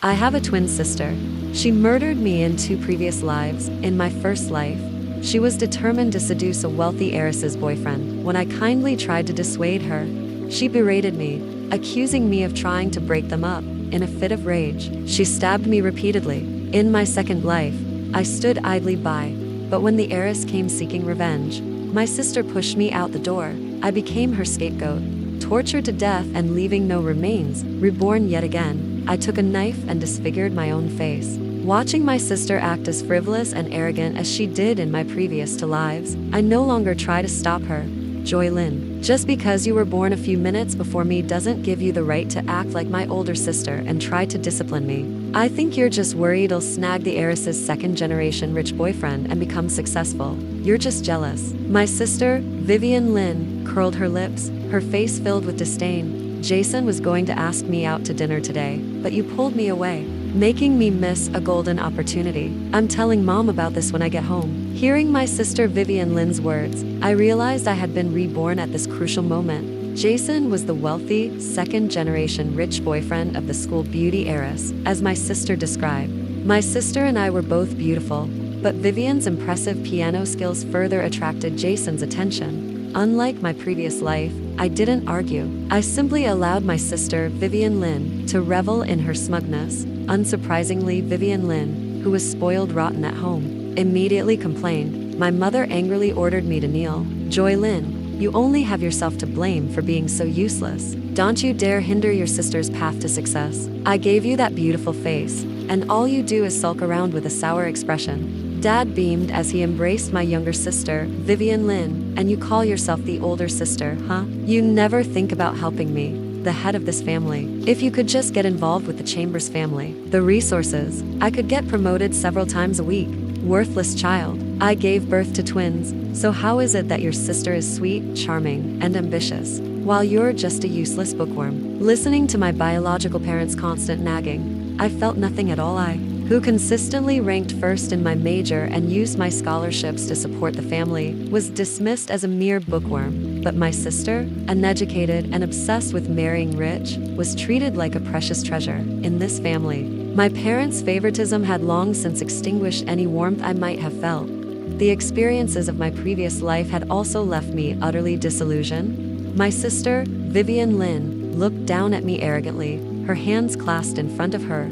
I have a twin sister. She murdered me in 2 previous lives. In my first life, she was determined to seduce a wealthy heiress's boyfriend. When I kindly tried to dissuade her, she berated me, accusing me of trying to break them up. In a fit of rage, she stabbed me repeatedly. In my second life, I stood idly by, but when the heiress came seeking revenge, my sister pushed me out the door. I became her scapegoat, tortured to death and leaving no remains, reborn yet again. I took a knife and disfigured my own face. Watching my sister act as frivolous and arrogant as she did in my previous 2 lives, I no longer try to stop her. Lynn, just because you were born a few minutes before me doesn't give you the right to act like my older sister and try to discipline me. I think you're just worried I'll snag the heiress's second-generation rich boyfriend and become successful. You're just jealous. My sister, Vivian Lynn, curled her lips, her face filled with disdain. Jason was going to ask me out to dinner today, but you pulled me away, making me miss a golden opportunity. I'm telling Mom about this when I get home. Hearing my sister Vivian Lynn's words, I realized I had been reborn at this crucial moment. Jason was the wealthy, second-generation rich boyfriend of the school beauty heiress, as my sister described. My sister and I were both beautiful, but Vivian's impressive piano skills further attracted Jason's attention. Unlike my previous life, I didn't argue. I simply allowed my sister, Vivian Lynn, to revel in her smugness. Unsurprisingly, Vivian Lynn, who was spoiled rotten at home, immediately complained. My mother angrily ordered me to kneel. Lynn, you only have yourself to blame for being so useless. Don't you dare hinder your sister's path to success. I gave you that beautiful face, and all you do is sulk around with a sour expression. Dad beamed as he embraced my younger sister, Vivian Lynn. And you call yourself the older sister, huh? You never think about helping me, the head of this family. If you could just get involved with the Chambers family, the resources, I could get promoted several times a week. Worthless child. I gave birth to twins, so how is it that your sister is sweet, charming, and ambitious, while you're just a useless bookworm? Listening to my biological parents' constant nagging, I felt nothing at all. I, who consistently ranked first in my major and used my scholarships to support the family, was dismissed as a mere bookworm. But my sister, uneducated and obsessed with marrying rich, was treated like a precious treasure. In this family, my parents' favoritism had long since extinguished any warmth I might have felt. The experiences of my previous life had also left me utterly disillusioned. My sister, Vivian Lynn, looked down at me arrogantly, her hands clasped in front of her.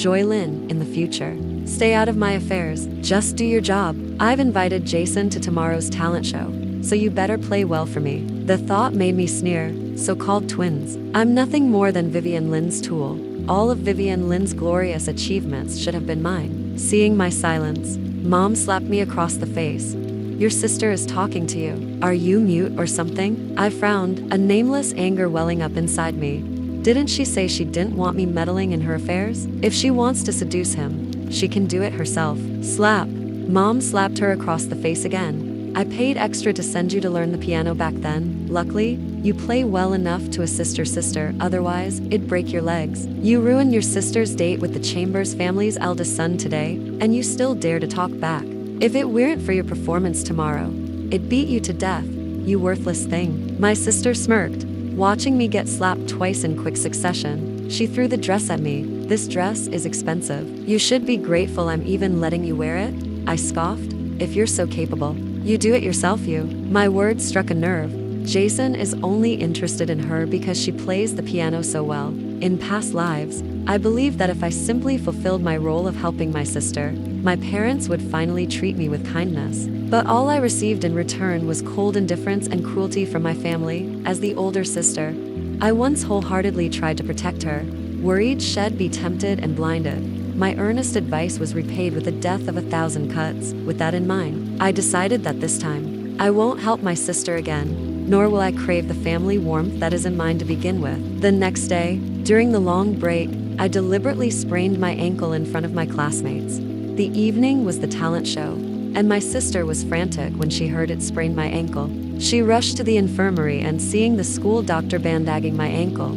Lynn, in the future, stay out of my affairs. Just do your job. I've invited Jason to tomorrow's talent show, so you better play well for me. The thought made me sneer. So-called twins. I'm nothing more than Vivian Lynn's tool. All of Vivian Lynn's glorious achievements should have been mine. Seeing my silence, Mom slapped me across the face. Your sister is talking to you. Are you mute or something? I frowned, a nameless anger welling up inside me. Didn't she say she didn't want me meddling in her affairs? If she wants to seduce him, she can do it herself. Slap. Mom slapped her across the face again. I paid extra to send you to learn the piano back then. Luckily, you play well enough to assist your sister, otherwise, it'd break your legs. You ruined your sister's date with the Chambers family's eldest son today, and you still dare to talk back. If it weren't for your performance tomorrow, it'd beat you to death, you worthless thing. My sister smirked, watching me get slapped twice in quick succession. She threw the dress at me. This dress is expensive. You should be grateful I'm even letting you wear it. I scoffed. If you're so capable, you do it yourself, you. My words struck a nerve. Jason is only interested in her because she plays the piano so well. In past lives, I believed that if I simply fulfilled my role of helping my sister, my parents would finally treat me with kindness. But all I received in return was cold indifference and cruelty from my family. As the older sister, I once wholeheartedly tried to protect her, worried she'd be tempted and blinded. My earnest advice was repaid with the death of 1,000 cuts. With that in mind, I decided that this time, I won't help my sister again, nor will I crave the family warmth that isn't mine to begin with. The next day, during the long break, I deliberately sprained my ankle in front of my classmates. The evening was the talent show, and my sister was frantic when she heard it sprained my ankle. She rushed to the infirmary and, seeing the school doctor bandagging my ankle,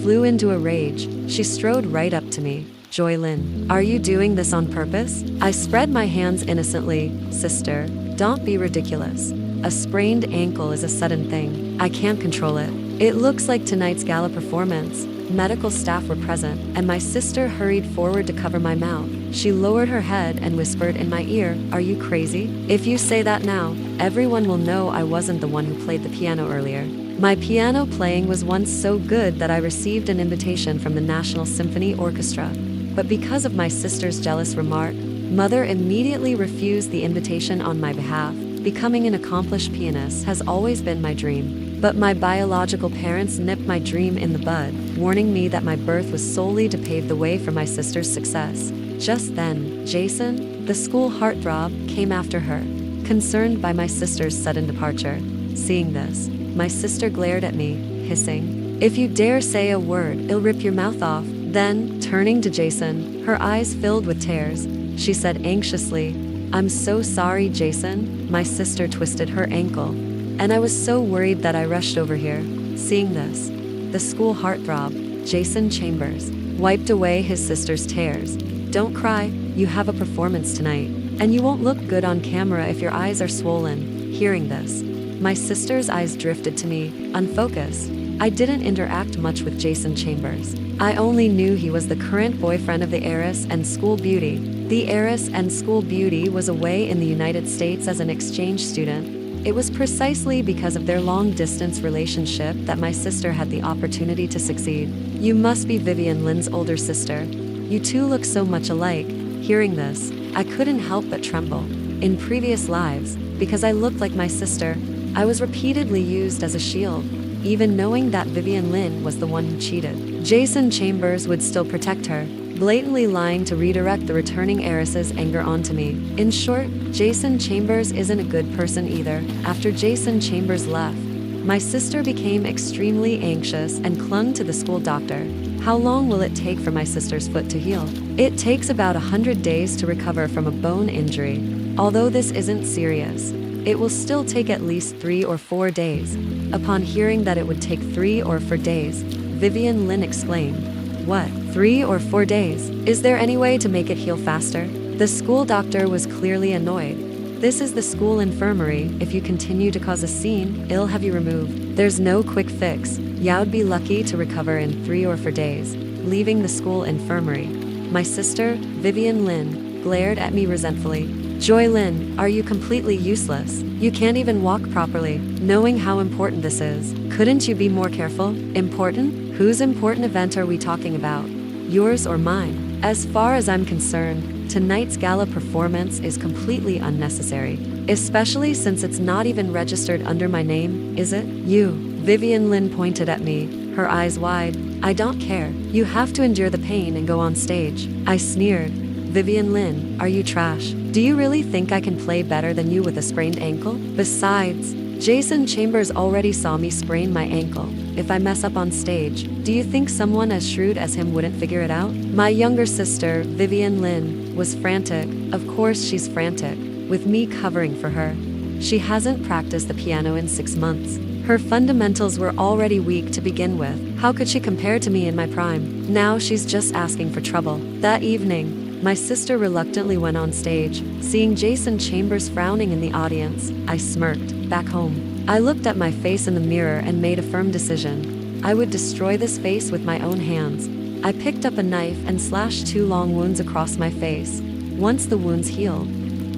flew into a rage. She strode right up to me. Lynn, are you doing this on purpose? I spread my hands innocently. Sister, don't be ridiculous. A sprained ankle is a sudden thing. I can't control it. It looks like tonight's gala performance. Medical staff were present, and my sister hurried forward to cover my mouth. She lowered her head and whispered in my ear, "Are you crazy? If you say that now, everyone will know I wasn't the one who played the piano earlier." My piano playing was once so good that I received an invitation from the National Symphony Orchestra. But because of my sister's jealous remark, Mother immediately refused the invitation on my behalf. Becoming an accomplished pianist has always been my dream. But my biological parents nipped my dream in the bud, warning me that my birth was solely to pave the way for my sister's success. Just then, Jason, the school heartthrob, came after her, concerned by my sister's sudden departure. Seeing this, my sister glared at me, hissing, "If you dare say a word, I'll rip your mouth off." Then, turning to Jason, her eyes filled with tears, she said anxiously, "I'm so sorry, Jason." My sister twisted her ankle, and I was so worried that I rushed over here. Seeing this, the school heartthrob, Jason Chambers, wiped away his sister's tears. "Don't cry, you have a performance tonight, and you won't look good on camera if your eyes are swollen." Hearing this, my sister's eyes drifted to me, unfocused. I didn't interact much with Jason Chambers. I only knew he was the current boyfriend of the heiress and school beauty. The heiress and school beauty was away in the United States as an exchange student. It was precisely because of their long-distance relationship that my sister had the opportunity to succeed. "You must be Vivian, Lynn's older sister. You two look so much alike." Hearing this, I couldn't help but tremble. In previous lives, because I looked like my sister, I was repeatedly used as a shield. Even knowing that Vivian Lynn was the one who cheated, Jason Chambers would still protect her, blatantly lying to redirect the returning heiress's anger onto me. In short, Jason Chambers isn't a good person either. After Jason Chambers left, my sister became extremely anxious and clung to the school doctor. How long will it take for my sister's foot to heal? It takes about 100 days to recover from a bone injury. Although this isn't serious, it will still take at least 3 or 4 days. Upon hearing that it would take 3 or 4 days, Vivian Lynn exclaimed, "What, 3 or 4 days? Is there any way to make it heal faster?" The school doctor was clearly annoyed. "This is the school infirmary. If you continue to cause a scene, I'll have you removed. There's no quick fix. You'd be lucky to recover in 3 or 4 days." Leaving the school infirmary, my sister, Vivian Lynn, glared at me resentfully. "Joy Lynn, are you completely useless? You can't even walk properly, knowing how important this is. Couldn't you be more careful? Important? Whose important event are we talking about? Yours or mine? As far as I'm concerned, tonight's gala performance is completely unnecessary, especially since it's not even registered under my name, is it?" "You." Vivian Lynn pointed at me, her eyes wide. "I don't care. You have to endure the pain and go on stage." I sneered. "Vivian Lynn, are you trash? Do you really think I can play better than you with a sprained ankle? Besides, Jason Chambers already saw me sprain my ankle. If I mess up on stage, do you think someone as shrewd as him wouldn't figure it out?" My younger sister, Vivian Lynn, was frantic. Of course she's frantic, with me covering for her. She hasn't practiced the piano in 6 months. Her fundamentals were already weak to begin with. How could she compare to me in my prime? Now she's just asking for trouble. That evening, my sister reluctantly went on stage. Seeing Jason Chambers frowning in the audience, I smirked. Back home, I looked at my face in the mirror and made a firm decision. I would destroy this face with my own hands. I picked up a knife and slashed 2 long wounds across my face. Once the wounds healed,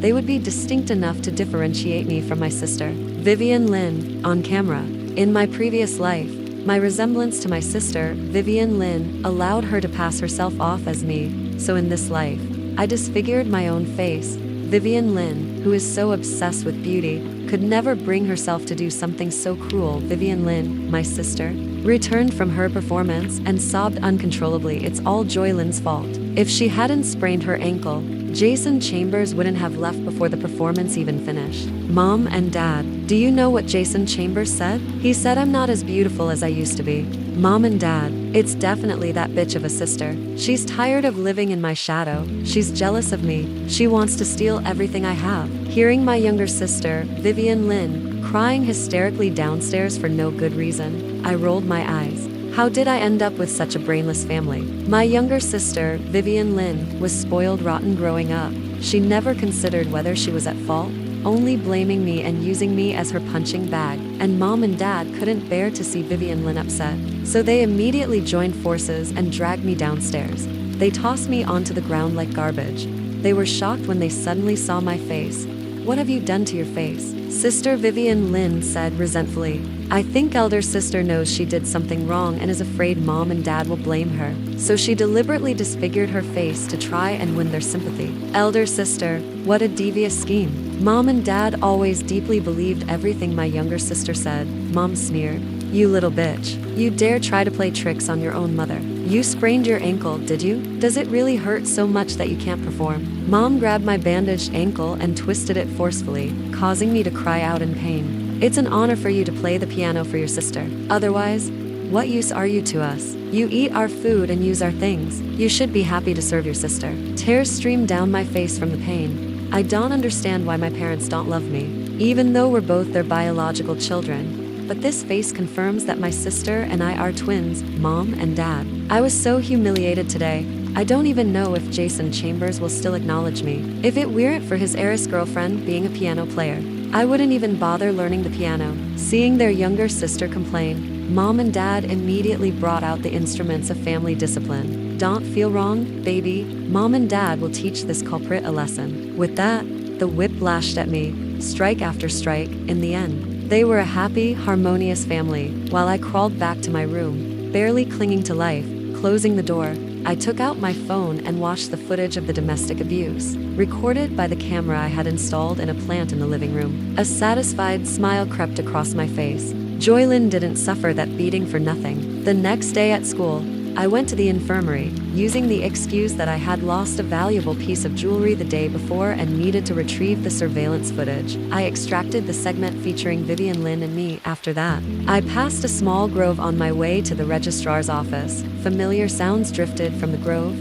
they would be distinct enough to differentiate me from my sister, Vivian Lynn, on camera. In my previous life, my resemblance to my sister, Vivian Lynn, allowed her to pass herself off as me. So in this life, I disfigured my own face. Vivian Lynn, who is so obsessed with beauty, could never bring herself to do something so cruel. Vivian Lynn, my sister, returned from her performance and sobbed uncontrollably. "It's all Joy Lynn's fault. If she hadn't sprained her ankle, Jason Chambers wouldn't have left before the performance even finished." Mom and Dad, do you know what Jason Chambers said? He said I'm not as beautiful as I used to be. Mom and Dad, it's definitely that bitch of a sister. She's tired of living in my shadow. She's jealous of me. She wants to steal everything I have. Hearing my younger sister, Vivian Lynn, crying hysterically downstairs for no good reason, I rolled my eyes. How did I end up with such a brainless family? My younger sister, Vivian Lynn, was spoiled rotten growing up. She never considered whether she was at fault. only blaming me and using me as her punching bag, and Mom and Dad couldn't bear to see Vivian Lynn upset. So they immediately joined forces and dragged me downstairs. They tossed me onto the ground like garbage. They were shocked when they suddenly saw my face. "What have you done to your face?" Sister Vivian Lynn said resentfully. "I think elder sister knows she did something wrong and is afraid Mom and Dad will blame her. So she deliberately disfigured her face to try and win their sympathy." Elder sister, what a devious scheme. Mom and Dad always deeply believed everything my younger sister said. Mom sneered. "You little bitch. You dare try to play tricks on your own mother. You sprained your ankle, did you? Does it really hurt so much that you can't perform?" Mom grabbed my bandaged ankle and twisted it forcefully, causing me to cry out in pain. "It's an honor for you to play the piano for your sister. Otherwise, what use are you to us? You eat our food and use our things. You should be happy to serve your sister." Tears streamed down my face from the pain. I don't understand why my parents don't love me, even though we're both their biological children. But this face confirms that my sister and I are twins, Mom and Dad. I was so humiliated today. I don't even know if Jason Chambers will still acknowledge me. If it weren't for his heiress girlfriend being a piano player, I wouldn't even bother learning the piano. Seeing their younger sister complain, Mom and Dad immediately brought out the instruments of family discipline. "Don't feel wrong, baby. Mom and Dad will teach this culprit a lesson." With that, the whip lashed at me, strike after strike. In the end, they were a happy, harmonious family, while I crawled back to my room, barely clinging to life. Closing the door, I took out my phone and watched the footage of the domestic abuse, recorded by the camera I had installed in a plant in the living room. A satisfied smile crept across my face. Joylyn didn't suffer that beating for nothing. The next day at school, I went to the infirmary, using the excuse that I had lost a valuable piece of jewelry the day before and needed to retrieve the surveillance footage. I extracted the segment featuring Vivian Lynn and me. After that, I passed a small grove on my way to the registrar's office. Familiar sounds drifted from the grove.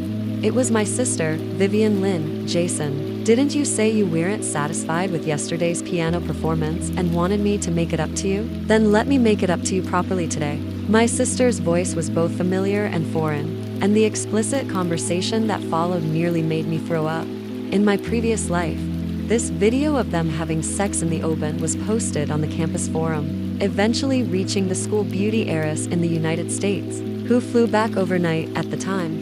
It was my sister, Vivian Lynn. "Jason, didn't you say you weren't satisfied with yesterday's piano performance and wanted me to make it up to you? Then let me make it up to you properly today." My sister's voice was both familiar and foreign, and the explicit conversation that followed nearly made me throw up. In my previous life, this video of them having sex in the open was posted on the campus forum, eventually reaching the school beauty heiress in the United States, who flew back overnight at the time.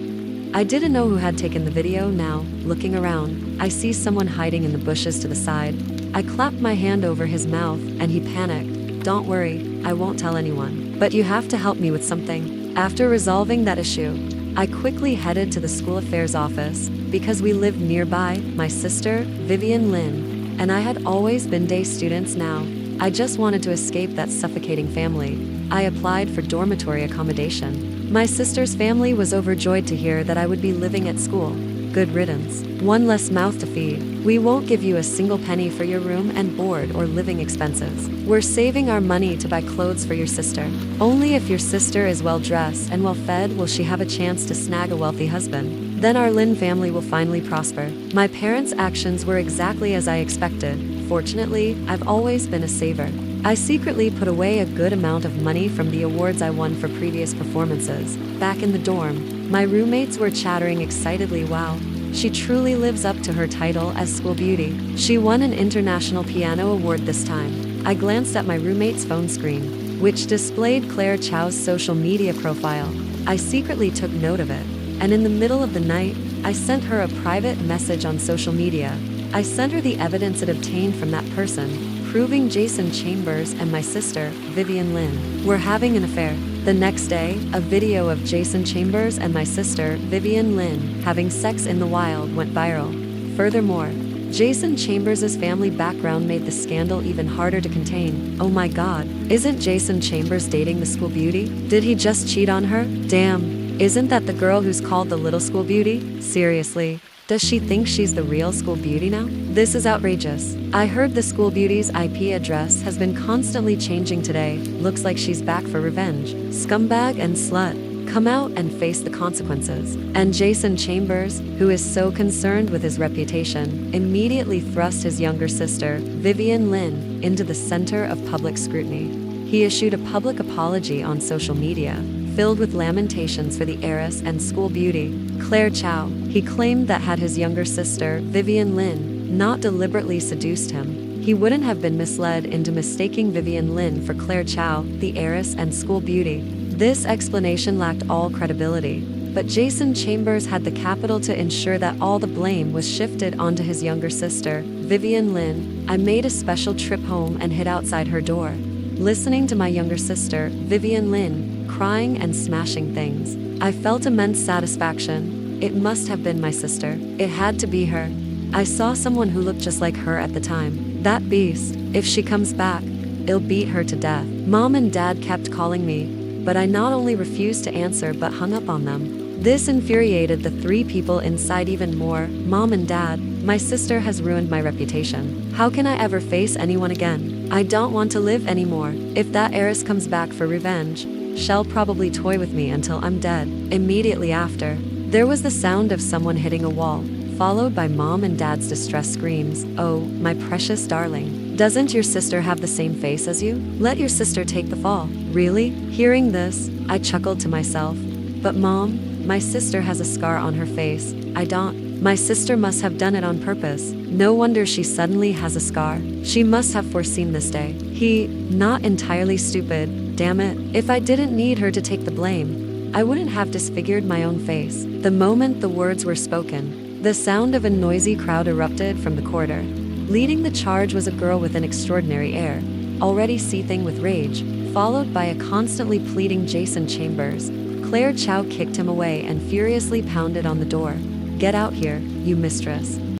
I didn't know who had taken the video. Now, looking around, I see someone hiding in the bushes to the side. I clapped my hand over his mouth, and he panicked. "Don't worry, I won't tell anyone. But you have to help me with something." After resolving that issue, I quickly headed to the school affairs office. Because we lived nearby, my sister, Vivian Lynn, and I had always been day students now. I just wanted to escape that suffocating family. I applied for dormitory accommodation. My sister's family was overjoyed to hear that I would be living at school. Good riddance. One less mouth to feed. "We won't give you a single penny for your room and board or living expenses. We're saving our money to buy clothes for your sister. Only if your sister is well dressed and well fed will she have a chance to snag a wealthy husband. Then our Lynn family will finally prosper." My parents' actions were exactly as I expected. Fortunately, I've always been a saver. I secretly put away a good amount of money from the awards I won for previous performances. Back in the dorm, my roommates were chattering excitedly. "Wow, she truly lives up to her title as school beauty. She won an international piano award this time." I glanced at my roommate's phone screen, which displayed Claire Chow's social media profile. I secretly took note of it, and in the middle of the night, I sent her a private message on social media. I sent her the evidence it obtained from that person, proving Jason Chambers and my sister, Vivian Lynn, were having an affair. The next day, a video of Jason Chambers and my sister, Vivian Lynn, having sex in the wild went viral. Furthermore, Jason Chambers' family background made the scandal even harder to contain. Oh my god, isn't Jason Chambers dating the school beauty? Did he just cheat on her? Damn, isn't that the girl who's called the little school beauty? Seriously. Does she think she's the real school beauty now? This is outrageous. I heard the school beauty's IP address has been constantly changing today. Looks like she's back for revenge. Scumbag and slut. Come out and face the consequences. And Jason Chambers, who is so concerned with his reputation, immediately thrust his younger sister, Vivian Lynn, into the center of public scrutiny. He issued a public apology on social media, filled with lamentations for the heiress and school beauty, Claire Chow. He claimed that had his younger sister, Vivian Lynn, not deliberately seduced him, he wouldn't have been misled into mistaking Vivian Lynn for Claire Chow, the heiress and school beauty. This explanation lacked all credibility, but Jason Chambers had the capital to ensure that all the blame was shifted onto his younger sister, Vivian Lynn. I made a special trip home and hid outside her door, listening to my younger sister, Vivian Lynn, crying and smashing things. I felt immense satisfaction. It must have been my sister. It had to be her. I saw someone who looked just like her at the time. That beast, if she comes back, I'll beat her to death. Mom and Dad kept calling me, but I not only refused to answer but hung up on them. This infuriated the three people inside even more. Mom and Dad, my sister has ruined my reputation. How can I ever face anyone again? I don't want to live anymore. If that heiress comes back for revenge, she'll probably toy with me until I'm dead. Immediately after, there was the sound of someone hitting a wall, followed by Mom and Dad's distressed screams. Oh, my precious darling. Doesn't your sister have the same face as you? Let your sister take the fall. Really? Hearing this, I chuckled to myself. But Mom, my sister has a scar on her face. I don't. My sister must have done it on purpose. No wonder she suddenly has a scar. She must have foreseen this day. Not entirely stupid. Damn it. If I didn't need her to take the blame, I wouldn't have disfigured my own face. The moment the words were spoken, the sound of a noisy crowd erupted from the corridor. Leading the charge was a girl with an extraordinary air, already seething with rage, followed by a constantly pleading Jason Chambers. Claire Chow kicked him away and furiously pounded on the door. Get out here, you mistress.